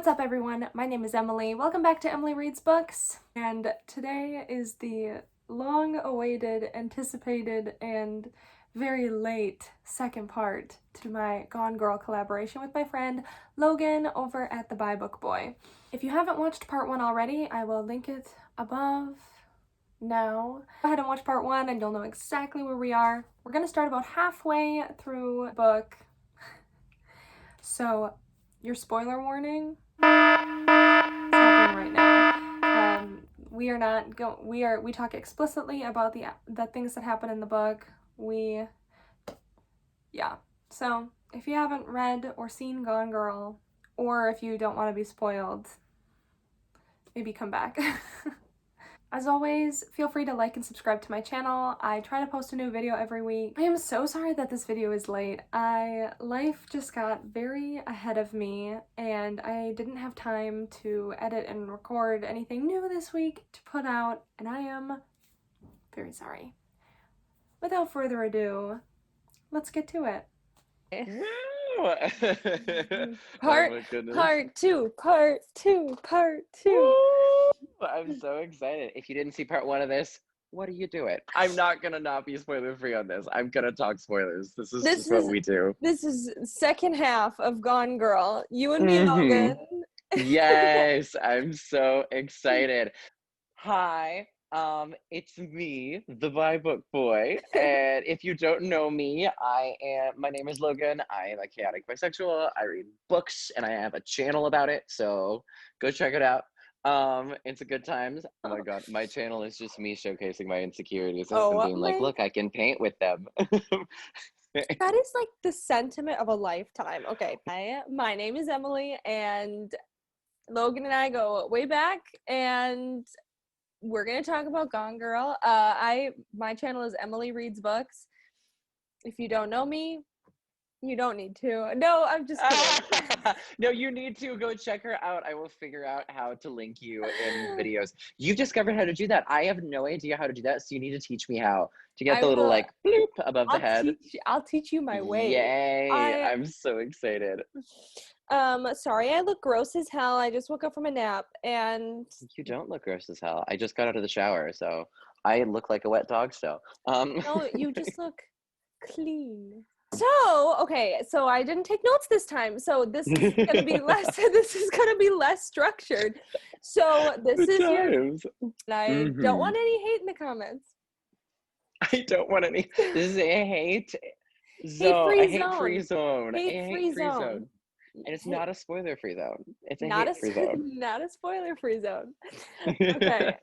What's up, everyone? My name is Emily. Welcome back to Emily Reads Books. And today is the long-awaited, anticipated, and very late second part to my Gone Girl collaboration with my friend Logan over at the Buy Book Boy. If you haven't watched part one already, I will link it above now. Go ahead and watch part one and you'll know exactly where we are. We're gonna start about halfway through the book. So, your spoiler warning is happening right now. We talk explicitly about the things that happen in the book. So if you haven't read or seen Gone Girl, or if you don't want to be spoiled, maybe come back. As always, feel free to like and subscribe to my channel. I try to post a new video every week. I am so sorry that this video is late. Life just got very ahead of me and I didn't have time to edit and record anything new this week to put out, and I am very sorry. Without further ado, let's get to it. Oh my goodness. Part two. Woo! I'm so excited. If you didn't see part one of this, what are you doing? I'm not gonna not be spoiler free on this. I'm gonna talk spoilers. This is what we do. This is second half of Gone Girl. You and me, Logan. Yes, I'm so excited. Hi, it's me, the Buy Book Boy, and if you don't know me, my name is Logan. I am a chaotic bisexual. I read books, and I have a channel about it, so go check it out. It's a good times. Oh my god, my channel is just me showcasing my insecurities and being like, look, I can paint with them. That is like the sentiment of a lifetime. Okay, my name is Emily, and Logan and I go way back, and we're gonna talk about Gone Girl. My channel is Emily Reads Books. If you don't know me, you don't need to. No, I'm just kidding. No, you need to go check her out. I will figure out how to link you in videos. You've discovered how to do that. I have no idea how to do that, so you need to teach me how to get the little like bloop above the head. I'll teach you my way. Yay! I'm so excited. Sorry, I look gross as hell. I just woke up from a nap, and you don't look gross as hell. I just got out of the shower, so I look like a wet dog still. No, you just look clean. So, okay, so I didn't take notes this time, so this is gonna be less. This is gonna be less structured. So this is times. I don't want any hate in the comments. I don't want any. This is a hate zone. A hate-free zone. Hate-free zone. And it's not a spoiler-free zone. It's a not hate-free zone. Not a spoiler-free zone. Okay.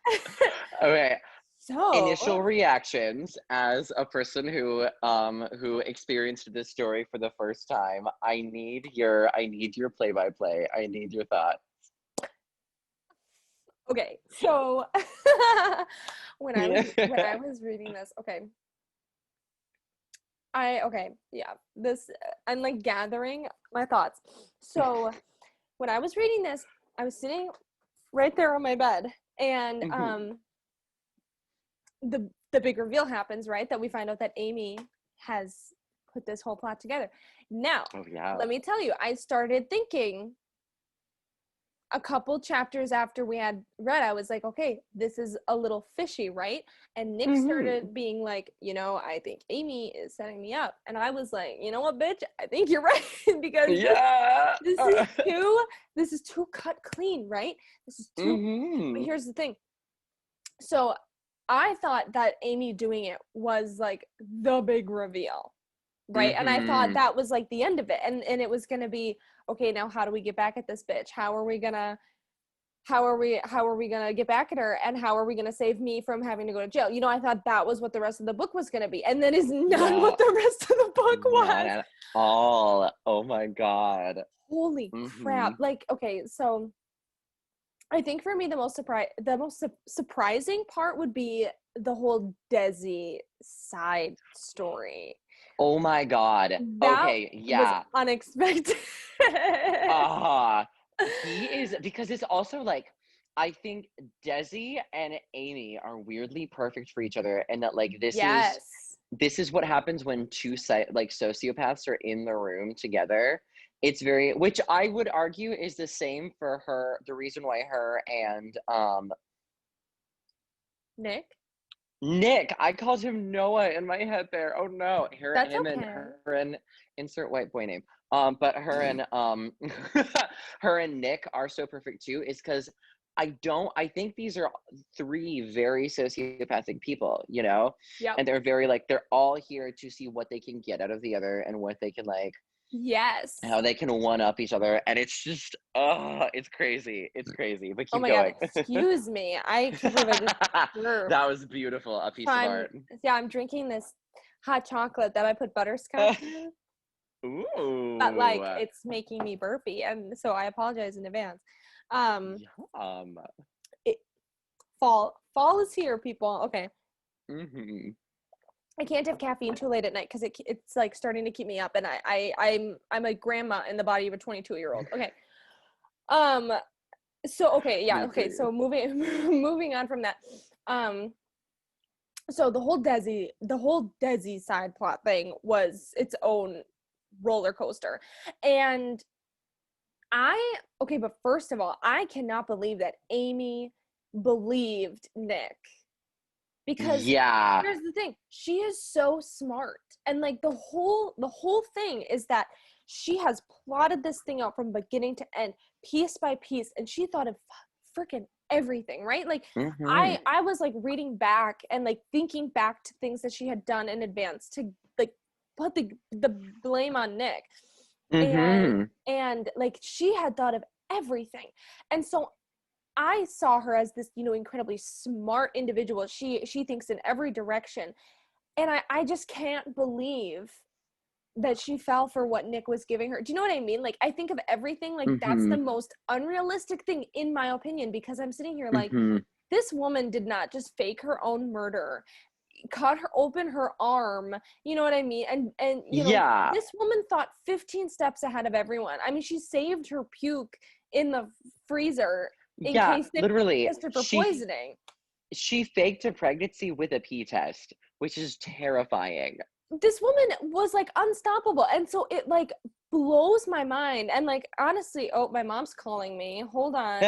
Okay. So initial reactions as a person who experienced this story for the first time. I need your play-by-play. I need your thoughts. Okay, so when I was reading this, I'm like gathering my thoughts. So when I was reading this, I was sitting right there on my bed, and the big reveal happens, right? That we find out that Amy has put this whole plot together. Now, let me tell you, I started thinking a couple chapters after we had read, I was like, okay, this is a little fishy, right? And Nick started being like, I think Amy is setting me up. And I was like, you know what, bitch? I think you're right. Because this is too cut clean, right? This is too, but here's the thing. So I thought that Amy doing it was like the big reveal, right? And I thought that was like the end of it. And it was going to be, okay, now how do we get back at this bitch? How are we going to get back at her? And how are we going to save me from having to go to jail? I thought that was what the rest of the book was going to be. And that is not what the rest of the book was. Not at all. Oh my God. Holy crap. Like, okay, so I think for me, the most surprising part would be the whole Desi side story. Oh my God. Was unexpected. He is, because it's also like, I think Desi and Amy are weirdly perfect for each other, and that like this is what happens when two sociopaths are in the room together. It's very, which I would argue is the same for her, the reason why her and Nick, I called him Noah in my head there. Oh no. that's Him and okay. her and insert white boy name. But her and her and Nick are so perfect too, is because I think these are three very sociopathic people, you know? Yep. And they're very like, they're all here to see what they can get out of the other and what they can like, yes, how they can one up each other. And it's just, oh, it's crazy. It's crazy. But oh keep my god, going. excuse me, I can't believe I just burped. That was beautiful. A piece of art. Yeah, I'm drinking this hot chocolate that I put butterscotch in. Ooh. But like it's making me burpy, and so I apologize in advance. Yum. Fall is here, people. Okay. Mm-hmm. I can't have caffeine too late at night because it's like starting to keep me up, and I'm a grandma in the body of a 22-year-old. Okay. So okay, yeah, okay. So moving on from that. So the whole Desi side plot thing was its own roller coaster, and but first of all, I cannot believe that Amy believed Nick. Because yeah, here's the thing, she is so smart, and like the whole thing is that she has plotted this thing out from beginning to end, piece by piece, and she thought of freaking everything, right? Like mm-hmm. I was like reading back and like thinking back to things that she had done in advance to like put the blame on Nick. Mm-hmm. And like she had thought of everything, and so I saw her as this, incredibly smart individual. She thinks in every direction. And I just can't believe that she fell for what Nick was giving her. Do you know what I mean? Like, I think of everything, like, that's Mm-hmm. the most unrealistic thing, in my opinion, because I'm sitting here like, Mm-hmm. this woman did not just fake her own murder, cut her open her arm, you know what I mean? And Yeah. this woman thought 15 steps ahead of everyone. I mean, she saved her puke in the freezer in Yeah, case they literally, tested for poisoning. she faked a pregnancy with a pee test, which is terrifying. This woman was like unstoppable, and so it like blows my mind. And like honestly, oh, my mom's calling me. Hold on.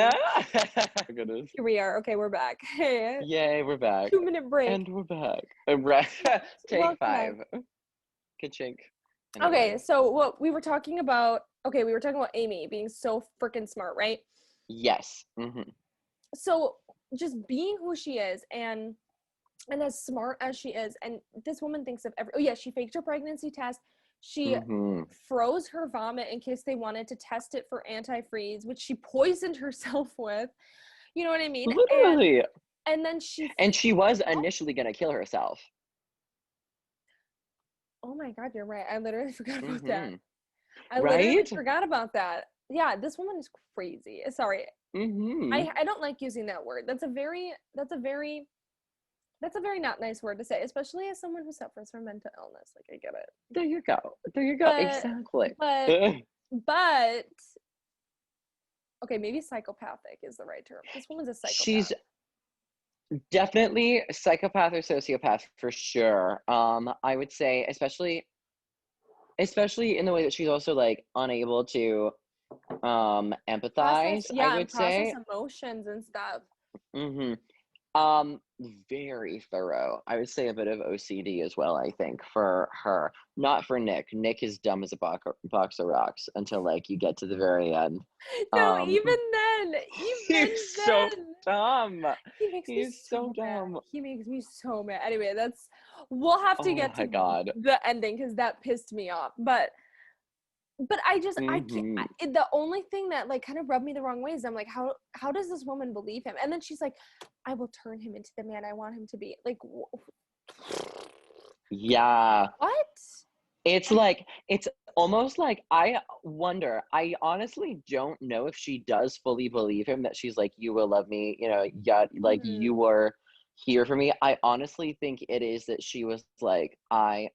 Goodness. Here we are. Okay, we're back. Hey. Yay, we're back. 2-minute break. And we're back. Take 5. Ka-chink. Anyway. Okay, so what we were talking about. Okay, we were talking about Amy being so freaking smart, right? Yes. Mm-hmm. So just being who she is and as smart as she is, and this woman thinks of she faked her pregnancy test. She froze her vomit in case they wanted to test it for antifreeze, which she poisoned herself with. You know what I mean? Literally. And then she was initially gonna kill herself. Oh my god, you're right. I literally forgot about that. Literally forgot about that. Yeah, this woman is crazy. Sorry. I don't like using that word. That's a very not nice word to say, especially as someone who suffers from mental illness. Like, I get it. There you go. Exactly. But okay, maybe psychopathic is the right term. This woman's a psychopath. She's definitely psychopath or sociopath for sure. I would say, especially in the way that she's also like unable to empathize. I would say emotions and stuff. Very thorough. I would say a bit of OCD as well, I think, for her. Not for Nick. Nick is dumb as a box of rocks until like you get to the very end. No, even then. He's so dumb. He makes me so dumb. He makes me so mad. Anyway, we'll have to get to the ending because that pissed me off. But I just I can't. The only thing that like kind of rubbed me the wrong way is I'm like, how does this woman believe him? And then she's like, I will turn him into the man I want him to be. Like, yeah. What? It's like, it's almost like, I wonder, I honestly don't know if she does fully believe him, that she's like, you will love me, like you were here for me. I honestly think it is that she was like, I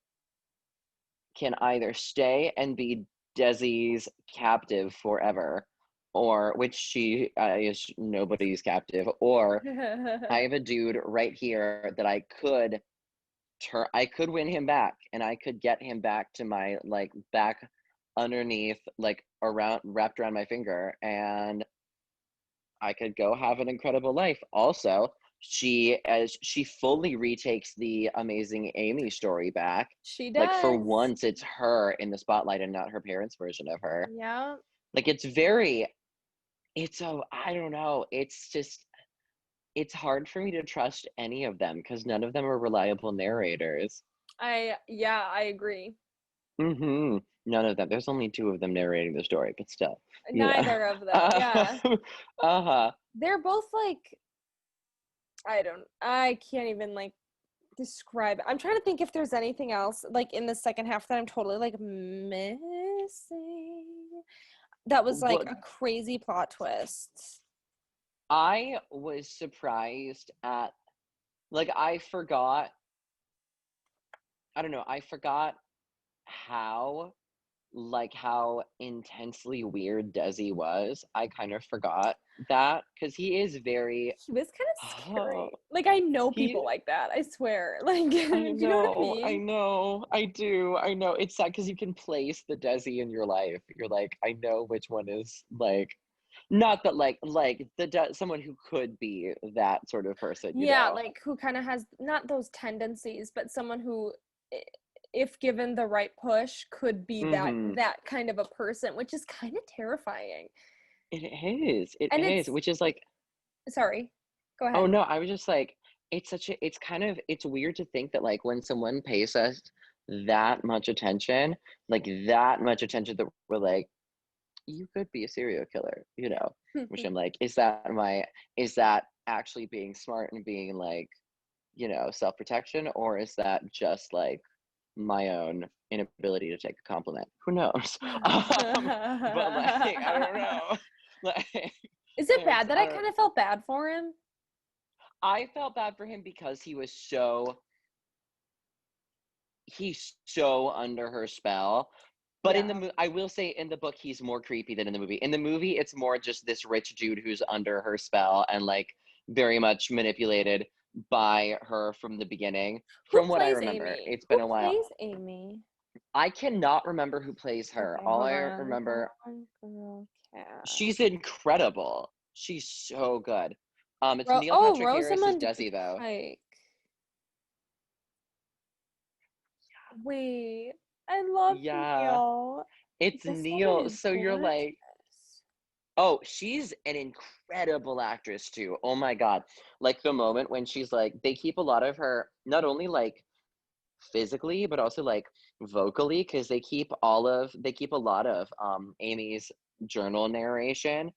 can either stay and be Desi's captive forever, or which she is nobody's captive, or I have a dude right here that I could win him back, and I could get him back to my like back underneath, like wrapped around my finger, and I could go have an incredible life. Also, as she fully retakes the amazing Amy story back. She Like, for does. once, it's her in the spotlight and not her parents' version of her. Yeah. Like, I don't know. It's just, it's hard for me to trust any of them because none of them are reliable narrators. I agree. None of them. There's only two of them narrating the story, but still, Neither of them. Yeah. Uh-huh. They're both like, I can't even like describe it. I'm trying to think if there's anything else like in the second half that I'm totally like missing. That was like Well, a crazy plot twist. I was surprised at, like, I forgot how, like, how intensely weird Desi was. I kind of forgot that because he is very, He was kind of scary. oh, Like I know he people like that. I swear. Like, do I you know what I know, I mean? know, I do, I know. It's sad because you can place the Desi in your life. You're like, I know which one is like, not that someone who could be that sort of person, you Yeah, know. like who kind of has not those tendencies, but someone who, if given the right push, could be Mm-hmm. that kind of a person, which is kind of terrifying. It And is, it's which is like, sorry, go oh ahead. no, I was just like, it's weird to think that like when someone pays us that much attention, that we're like, you could be a serial killer, you know, which I'm like, is that actually being smart and being like, you know, self-protection, or is that just like my own inability to take a compliment? Who knows? But like, I don't know. Like, Is it bad that I I don't. kind of felt bad for him? I felt bad for him because he's so under her spell. But Yeah. I will say in the book he's more creepy than in the movie. In the movie, it's more just this rich dude who's under her spell and like very much manipulated by her from the beginning. Who From what I plays remember, Amy? it's been Who a while. plays Amy? I cannot remember who plays her. Okay, All hold I on. remember, Girl cast. she's incredible. She's so good. It's Neil Oh, Patrick Harris as Rosamund Desi though. Pike. Wait, I love Yeah, Neil. it's This woman Neil. is So you're gorgeous. like, oh, she's an incredible actress too. Oh my God. Like the moment when she's like, they keep a lot of her, not only like physically, but also like vocally, because they keep a lot of Amy's journal narration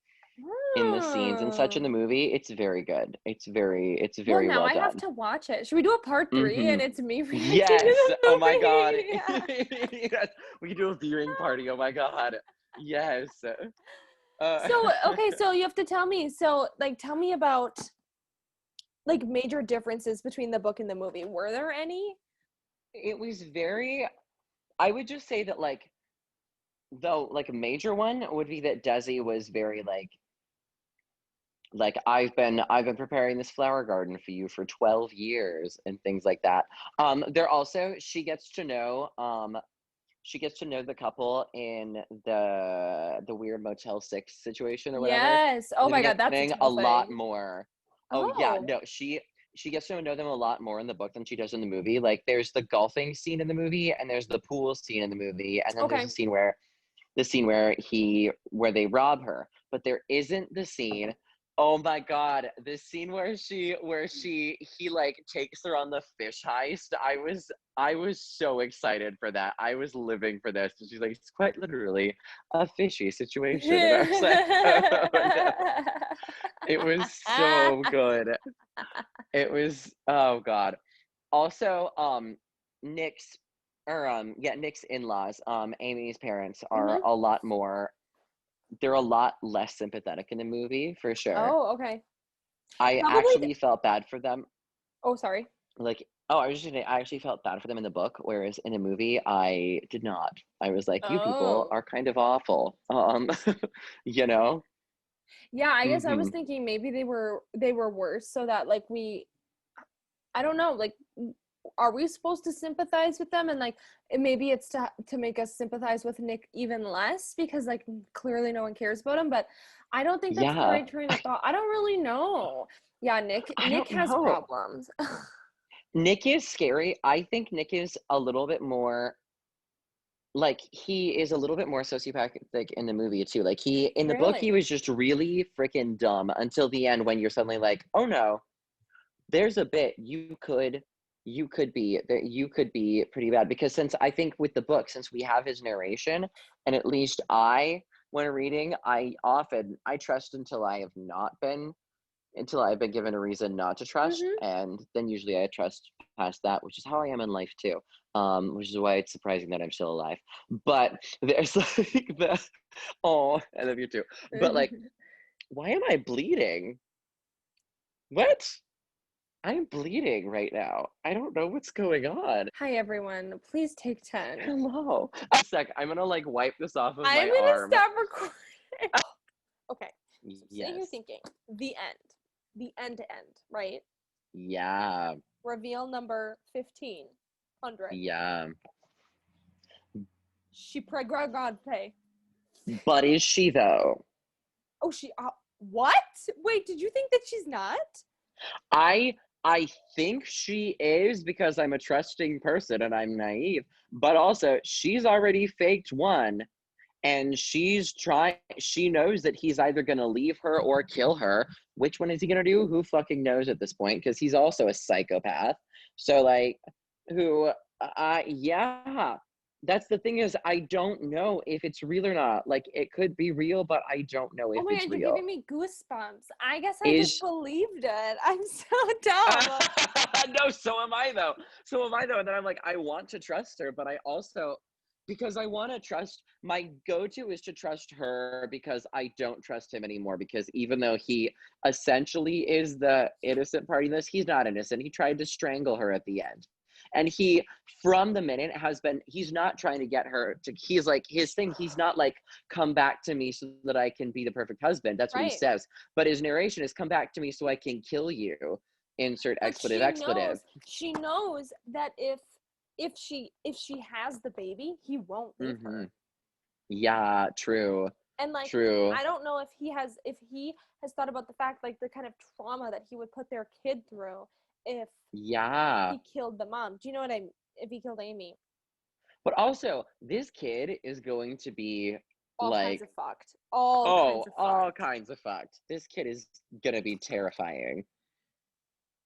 in the scenes and such in Oh. the movie. It's very good. It's Well, very now well I have done. to watch it. Should we do a part 3 Mm-hmm. and it's me reacting to Yes. the Oh my God. movie? Yes. We can do a viewing party. Oh my God. Yes. So, okay, so you have to tell me. So, like, tell me about like major differences between the book and the movie. Were there any? It was very, I would just say that like, though, like a major one would be that Desi was very like I've been preparing this flower garden for you for 12 years and things like that. There also, she gets to know the couple in the weird Motel 6 situation or whatever Yes. in Oh the my God, that's a beginning a total lot thing. more. Oh yeah, Oh. no, she gets to know them a lot more in the book than she does in the movie. Like there's the golfing scene in the movie and there's the pool scene in the movie, and then there's Okay. the scene where they rob her, but there isn't the scene. Oh my God, the scene where he like takes her on the fish heist. I was so excited for that. I was living for this. And she's like, it's quite literally a fishy situation. And I was like, oh no. It was so good. It was, oh God. Also, Nick's Nick's in-laws, Amy's parents are Mhm. a lot more, they're a lot less sympathetic in the movie for sure. Oh, okay. I Probably. actually felt bad for them. Oh, sorry. Like, oh, I was just gonna, I actually felt bad for them in the book, whereas in the movie I did not. I was like, you people Oh. are kind of awful. You know? Yeah, I guess I was Mm-hmm. thinking maybe they were worse so that like I don't know, like are we supposed to sympathize with them? And like, maybe it's to make us sympathize with Nick even less, because like clearly no one cares about him. But I don't think that's the right train of thought. I don't really know. Yeah, Nick has problems. Nick is scary. I think Nick is a little bit more, like, he is a little bit more sociopathic in the movie too. Like, in the book, he was just really freaking dumb until the end, when you're suddenly like, oh no, there's a bit you could be pretty bad. Because since I think with the book, since we have his narration, and at least when reading, I trust until I've been given a reason not to trust, and then usually I trust past that, which is how I am in life too. Which is why it's surprising that I'm still alive. But there's like I love you too. But like, why am I bleeding? What? I'm bleeding right now. I don't know what's going on. Hi everyone. Please take 10. Hello. A sec. I'm gonna like wipe this off of my arm. I'm gonna stop recording. Okay. So yes. you're thinking the end to end, right? Yeah. Reveal number 1500. Yeah. She pregagante. But is she though? Oh, she what? Wait, did you think that she's not? I think she is, because I'm a trusting person and I'm naive, but also she's already faked one, and she knows that he's either going to leave her or kill her. Which one is he going to do? Who fucking knows at this point, because he's also a psychopath. So like, yeah. That's the thing, is I don't know if it's real or not. Like, it could be real, but I don't know if it's real. You're giving me goosebumps. I guess I just believed it. I'm so dumb. No, so am I though. And then I'm like, I want to trust her, but I also, because I want to trust, my go-to is to trust her, because I don't trust him anymore, because even though he essentially is the innocent party in this, he's not innocent. He tried to strangle her at the end. And he, from the minute, he's not trying to get her to, he's like, his thing, he's not like, come back to me so that I can be the perfect husband. That's what he says. But his narration is, come back to me so I can kill you. Insert expletive. She knows that if she has the baby, he won't leave her. Yeah, true. And like, true. I don't know if he has thought about the fact, like, the kind of trauma that he would put their kid through if he killed the mom. Do you know what I mean? If he killed Amy. But also, this kid is going to be all like kinds of fucked. All kinds of fucked. This kid is gonna be terrifying.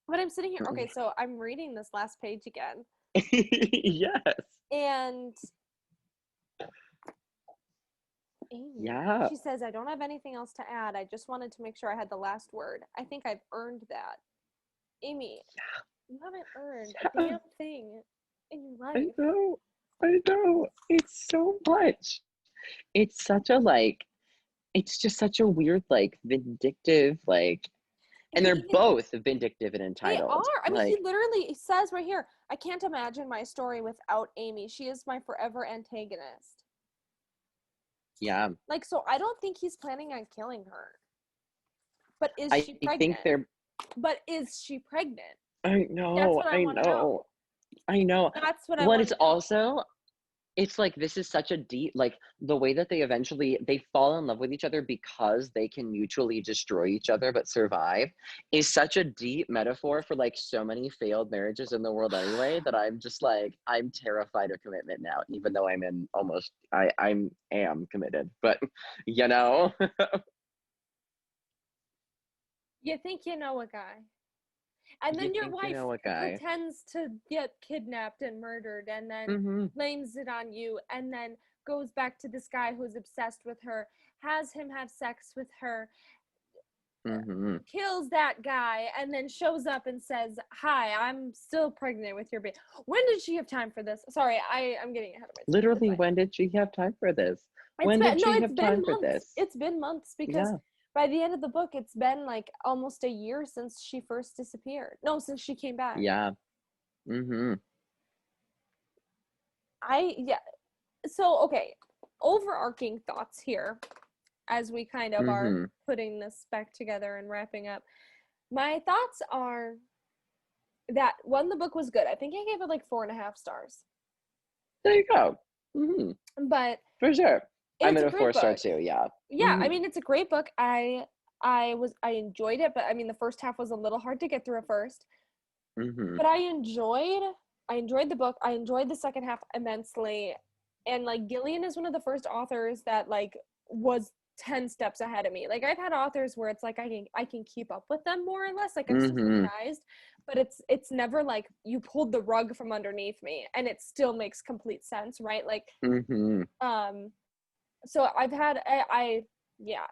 But I'm sitting here. Okay, so I'm reading this last page again. Yes. And Amy, she says, I don't have anything else to add. I just wanted to make sure I had the last word. I think I've earned that. Amy, you haven't earned a damn thing in your life. I know. It's so much. It's such a, like, it's just such a weird, like, vindictive, like, and they're both vindictive and entitled. They are. I mean, he literally says right here, I can't imagine my story without Amy. She is my forever antagonist. Yeah. Like, so I don't think he's planning on killing her. But is she pregnant? But is she pregnant? I know. That's what I know. I know. That's what I want to know. It's also, it's like, this is such a deep, like, the way that they fall in love with each other because they can mutually destroy each other but survive, is such a deep metaphor for, like, so many failed marriages in the world anyway, that I'm just like, I'm terrified of commitment now, even though I am committed, but you know. You think you know a guy. And then your wife pretends to get kidnapped and murdered, and then blames it on you, and then goes back to this guy who's obsessed with her, has him have sex with her, kills that guy, and then shows up and says, hi, I'm still pregnant with your baby. When did she have time for this? Sorry, I'm getting ahead of myself. Literally, when did she have time for this? It's been months, because by the end of the book, it's been like almost a year since she first disappeared. No, since she came back. Yeah. So, okay, overarching thoughts here as we kind of are putting this back together and wrapping up. My thoughts are, that one, the book was good. I think I gave it like 4.5 stars. There you go. But for sure, I'm at a 4-star book. too. Yeah. Yeah, I mean, it's a great book. I enjoyed it, but I mean, the first half was a little hard to get through at first. But I enjoyed the book. I enjoyed the second half immensely. And like Gillian is one of the first authors that like was 10 steps ahead of me. Like I've had authors where it's like I can keep up with them more or less. Like I'm still surprised, but it's never like you pulled the rug from underneath me and it still makes complete sense, right? Like so I've had yeah.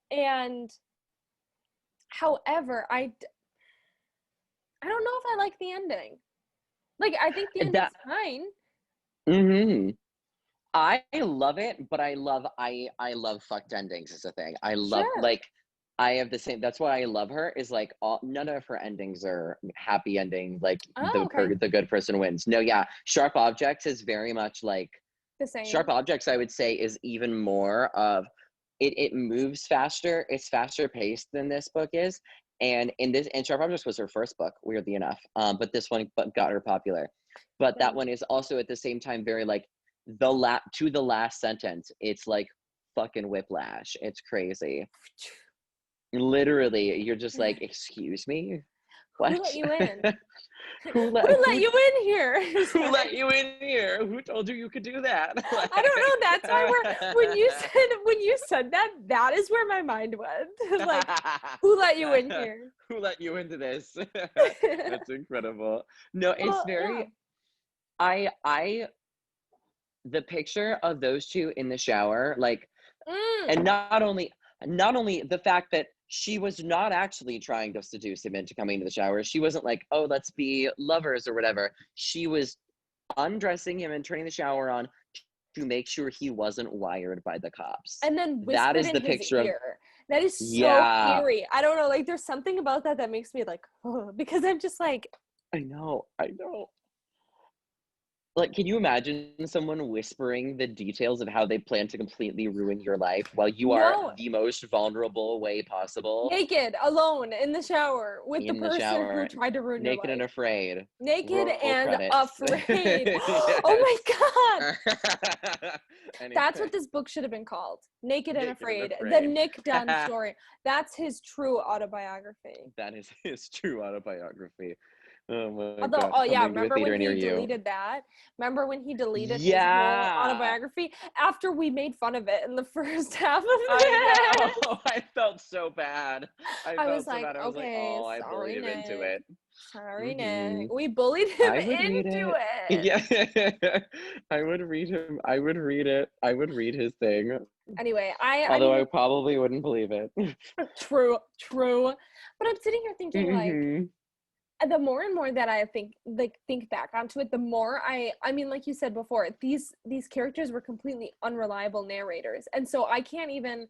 And however, I don't know if I like the ending. Like I think the ending's fine. I love it, but I love fucked endings is a thing. I love like I have the same. That's why I love her. Is like none of her endings are happy ending. Like the good person wins. No, yeah, Sharp Objects is very much like the same. Sharp Objects, I would say, is even more of it. It moves faster. It's faster paced than this book is. And Sharp Objects was her first book, weirdly enough. But this one got her popular. But that one is also at the same time very like to the last sentence. It's like fucking whiplash. It's crazy. Literally, you're just like, excuse me? What? Who let you in? Who let you in here? Who let you in here? Who told you could do that? I don't know. That's why when you said that is where my mind went. Like, who let you in here? Who let you into this? That's incredible. No, it's very. Yeah. The picture of those two in the shower, like, and not only the fact that she was not actually trying to seduce him into coming to the shower. She wasn't like, oh, let's be lovers or whatever. She was undressing him and turning the shower on to make sure he wasn't wired by the cops. And then whispered in his ear. That is so eerie. I don't know. Like, there's something about that makes me like, oh, because I'm just like. I know. Like, can you imagine someone whispering the details of how they plan to completely ruin your life while you are the most vulnerable way possible? Naked, alone, in the shower, with the person who tried to ruin your life. Naked and afraid. Naked and afraid. Oh my God. Anyway. That's what this book should have been called. Naked and Afraid. The Nick Dunn story. That's his true autobiography. That is his true autobiography. Oh my God. Oh yeah, remember when he deleted that? Remember when he deleted his whole autobiography after we made fun of it in the first half of it? I know. I felt so bad. I was like, okay, oh, I bullied him into it. Sorry, Nick. We bullied him into it. Yeah. I would read him. I would read it. I would read his thing. Anyway, Although I probably wouldn't believe it. True. But I'm sitting here thinking like, the more and more that I think back onto it, the more I mean, like you said before, these characters were completely unreliable narrators. And so I can't even,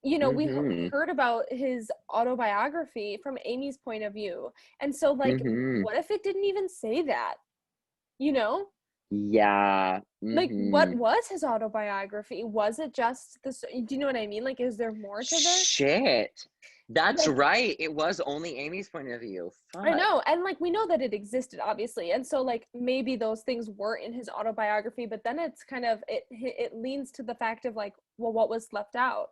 we heard about his autobiography from Amy's point of view. And so like, what if it didn't even say that, Yeah. Like, what was his autobiography? Was it just this? Do you know what I mean? Like, is there more to this? Shit. That's right. It was only Amy's point of view. Fuck. I know. And like, we know that it existed, obviously. And so like, maybe those things were in his autobiography, but then it's kind of, it leans to the fact of like, well, what was left out?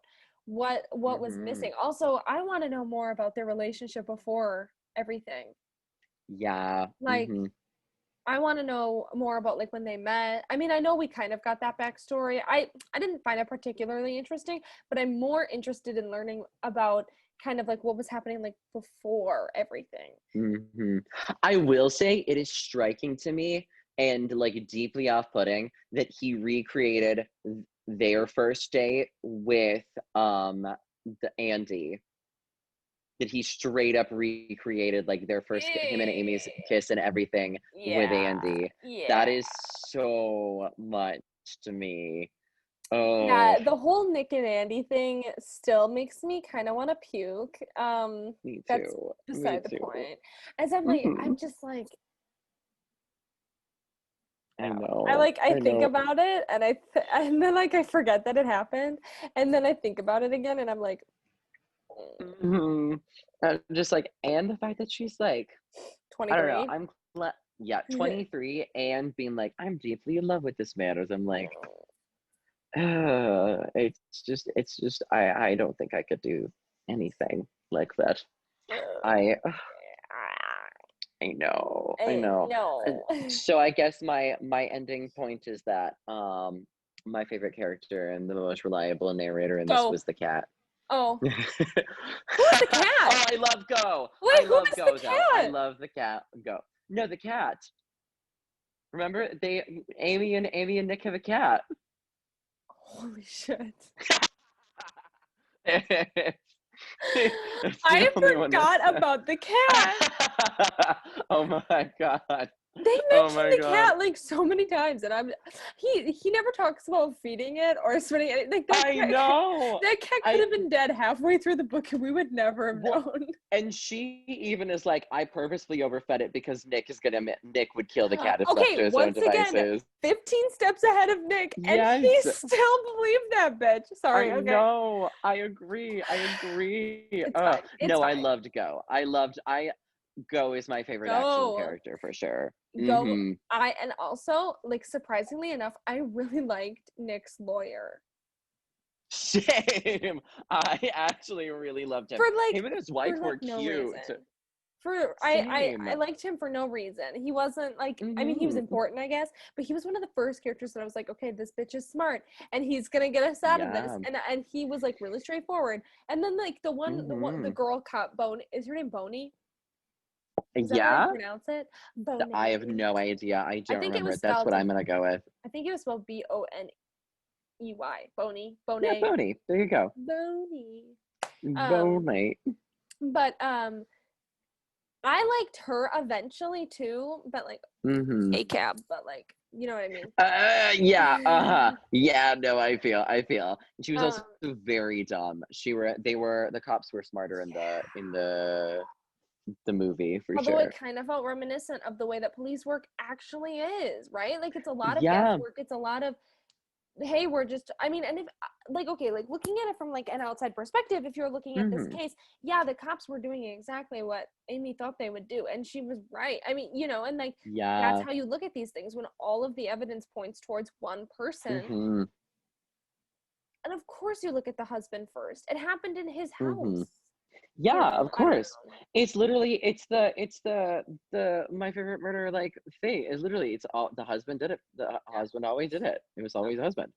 What was missing? Also, I want to know more about their relationship before everything. Yeah. Like, I want to know more about like when they met. I mean, I know we kind of got that backstory. I didn't find it particularly interesting, but I'm more interested in learning about kind of like what was happening like before everything. I will say it is striking to me and like deeply off-putting that he recreated their first date with the Andy. That he straight up recreated like their first him and Amy's kiss and everything with Andy. That is so much to me. Oh yeah, the whole Nick and Andy thing still makes me kind of want to puke. Me too. That's beside the point. As I'm like, I'm just like, I know. I think about it and and then like I forget that it happened, and then I think about it again and I'm like, just like, and the fact that she's like I don't know. 23. I'm 23 and being like, I'm deeply in love with this man. As I'm like, I don't think I could do anything like that. I know. No. So I guess my ending point is that my favorite character and the most reliable narrator in this was the cat. Oh. Who's the cat? Oh, I love Go. Wait, I love who Go is the though. cat? I love the cat. Go. No, the cat. Remember, Amy and Nick have a cat. Holy shit. It's I the only one forgot that's- about the cat. Oh my god. They Oh mentioned my the god. cat like so many times, and he never talks about feeding it or spitting it. Like that I cat, know. that cat could have been dead halfway through the book, and we would never have known. And she even is like, I purposely overfed it because Nick would kill the cat if left Okay, to his own once again, devices. 15 steps ahead of Nick, and Yes. he still believed that bitch. Sorry, I okay. know. I agree. It's fine. It's No, fine. I loved Go. Go is my favorite actual character for sure. Go. Mm-hmm. And also, like, surprisingly enough, I really liked Nick's lawyer. Same. I actually really loved him. For like, him and his wife were no cute. reason. I liked him for no reason. He wasn't like, I mean, he was important, I guess, but he was one of the first characters that I was like, okay, this bitch is smart and he's gonna get us out of this. And he was like really straightforward. And then like the girl cop, is her name Boney? Is that how you pronounce it? Boney. I have no idea. I don't remember. That's what I'm gonna go with. I think it was spelled Boney. Boney. Yeah, Boney. There you go. Boney. Boney. But I liked her eventually too, but like a cab, but like, you know what I mean? Yeah, no, I feel. She was also very dumb. The cops were smarter in the movie for Although sure. it kind of felt reminiscent of the way that police work actually is, right? Like it's a lot of guesswork. It's a lot of, hey, we're just, I mean, and if like, okay, like looking at it from like an outside perspective, if you're looking at this case, the cops were doing exactly what Amy thought they would do. And she was right. I mean, you know, and like, that's how you look at these things when all of the evidence points towards one person. And of course you look at the husband first. It happened in his house. Yeah, of course. It's literally, the My Favorite Murder, like, fate is literally, it's all, the husband did it. The husband always did it. It was always the husband.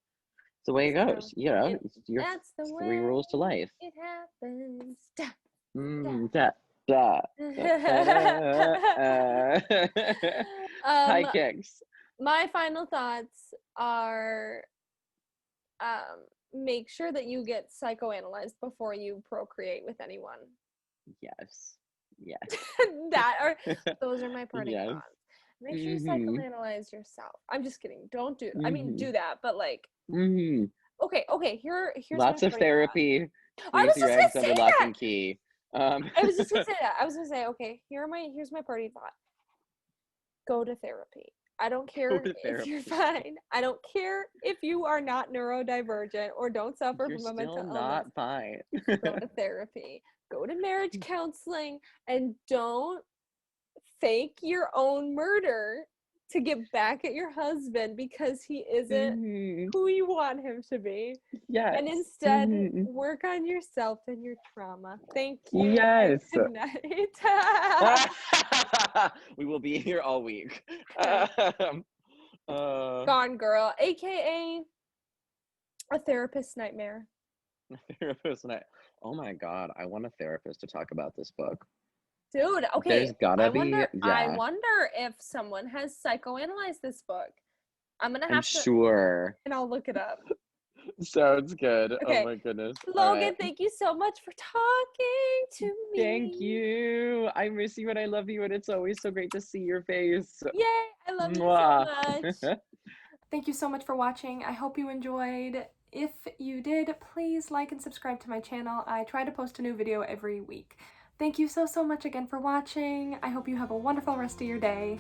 It's the way it goes, you know. That's the 3 rules to life. It happens. High kicks. My final thoughts are, make sure that you get psychoanalyzed before you procreate with anyone. Yes. Those are my parting thoughts. Make sure you psychoanalyze yourself. I'm just kidding. Don't do. I mean, do that, but like. Okay. Here's lots of therapy. I was just gonna say lock and key. I was just gonna say that. I was gonna say, okay, here's my parting thought. Go to therapy. I don't care if you're fine. I don't care if you are not neurodivergent or don't suffer from a mental illness. You're not fine. Go to therapy. Go to marriage counseling, and don't fake your own murder to get back at your husband because he isn't who you want him to be. Yes. And instead, work on yourself and your trauma. Thank you. Yes. Good night. We will be here all week. Gone Girl, aka a therapist's nightmare. Oh my god, I want a therapist to talk about this book. Dude, okay. There's gotta be. I wonder if someone has psychoanalyzed this book. I'm gonna sure. And I'll look it up. Sounds good. Okay. Oh my goodness. Logan, thank you so much for talking to me. Thank you. I miss you and I love you, and it's always so great to see your face. Yay, I love you so much. Thank you so much for watching. I hope you enjoyed. If you did, please like and subscribe to my channel. I try to post a new video every week. Thank you so much again for watching. I hope you have a wonderful rest of your day.